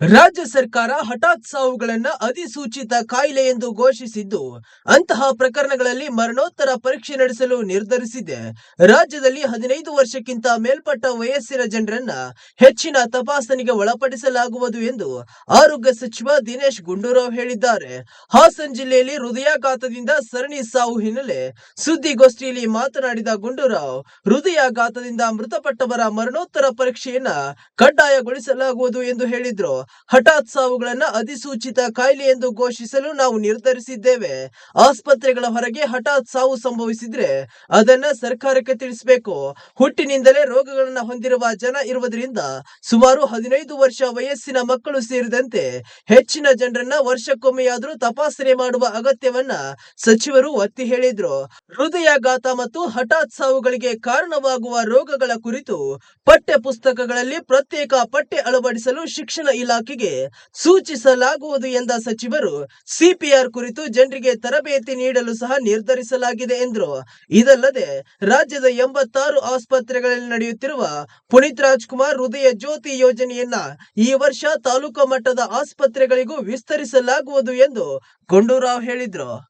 ರಾಜ್ಯ ಸರ್ಕಾರ ಹಠಾತ್ ಸಾವುಗಳನ್ನ ಅಧಿಸೂಚಿತ ಕಾಯಿಲೆ ಎಂದು ಘೋಷಿಸಿದ್ದು, ಅಂತಹ ಪ್ರಕರಣಗಳಲ್ಲಿ ಮರಣೋತ್ತರ ಪರೀಕ್ಷೆ ನಡೆಸಲು ನಿರ್ಧರಿಸಿದೆ. ರಾಜ್ಯದಲ್ಲಿ 15 ವರ್ಷಕ್ಕಿಂತ ಮೇಲ್ಪಟ್ಟ ವಯಸ್ಸಿನ ಜನರನ್ನ ಹೆಚ್ಚಿನ ತಪಾಸಣೆಗೆ ಒಳಪಡಿಸಲಾಗುವುದು ಎಂದು ಆರೋಗ್ಯ ಸಚಿವ ದಿನೇಶ್ ಗುಂಡೂರಾವ್ ಹೇಳಿದ್ದಾರೆ. ಹಾಸನ ಜಿಲ್ಲೆಯಲ್ಲಿ ಹೃದಯಾಘಾತದಿಂದ ಸರಣಿ ಸಾವು ಹಿನ್ನೆಲೆ ಸುದ್ದಿಗೋಷ್ಠಿಯಲ್ಲಿ ಮಾತನಾಡಿದ ಗುಂಡೂರಾವ್, ಹೃದಯಾಘಾತದಿಂದ ಮೃತಪಟ್ಟವರ ಮರಣೋತ್ತರ ಪರೀಕ್ಷೆಯನ್ನ ಕಡ್ಡಾಯಗೊಳಿಸಲಾಗುವುದು ಎಂದು ಹೇಳಿದ್ರು. ಹಠಾತ್ ಸಾವುಗಳನ್ನ ಅಧಿಸೂಚಿತ ಕಾಯಿಲೆ ಎಂದು ಘೋಷಿಸಲು ನಾವು ನಿರ್ಧರಿಸಿದ್ದೇವೆ. ಆಸ್ಪತ್ರೆಗಳ ಹೊರಗೆ ಹಠಾತ್ ಸಾವು ಸಂಭವಿಸಿದ್ರೆ ಅದನ್ನ ಸರ್ಕಾರಕ್ಕೆ ತಿಳಿಸಬೇಕು. ಹುಟ್ಟಿನಿಂದಲೇ ರೋಗಗಳನ್ನ ಹೊಂದಿರುವ ಜನ ಇರುವುದರಿಂದ ಸುಮಾರು 15 ವರ್ಷ ವಯಸ್ಸಿನ ಮಕ್ಕಳು ಸೇರಿದಂತೆ ಹೆಚ್ಚಿನ ಜನರನ್ನ ವರ್ಷಕ್ಕೊಮ್ಮೆಯಾದರೂ ತಪಾಸಣೆ ಮಾಡುವ ಅಗತ್ಯವನ್ನ ಸಚಿವರು ಒತ್ತಿ ಹೇಳಿದ್ರು. ಹೃದಯಾಘಾತ ಮತ್ತು ಹಠಾತ್ ಸಾವುಗಳಿಗೆ ಕಾರಣವಾಗುವ ರೋಗಗಳ ಕುರಿತು ಪಠ್ಯ ಪುಸ್ತಕಗಳಲ್ಲಿ ಪ್ರತ್ಯೇಕ ಪಠ್ಯ ಅಳವಡಿಸಲು ಶಿಕ್ಷಣ ಇಲಾಖೆಗೆ ಸೂಚಿಸಲಾಗುವುದು ಎಂದ ಸಚಿವರು, ಸಿಪಿಆರ್ ಕುರಿತು ಜನರಿಗೆ ತರಬೇತಿ ನೀಡಲು ಸಹ ನಿರ್ಧರಿಸಲಾಗಿದೆ ಎಂದರು. ಇದಲ್ಲದೆ ರಾಜ್ಯದ 86 ಆಸ್ಪತ್ರೆಗಳಲ್ಲಿ ನಡೆಯುತ್ತಿರುವ ಪುನೀತ್ ರಾಜ್ಕುಮಾರ್ ಹೃದಯ ಜ್ಯೋತಿ ಯೋಜನೆಯನ್ನ ಈ ವರ್ಷ ತಾಲೂಕು ಮಟ್ಟದ ಆಸ್ಪತ್ರೆಗಳಿಗೂ ವಿಸ್ತರಿಸಲಾಗುವುದು ಎಂದು ಗುಂಡೂರಾವ್ ಹೇಳಿದರು.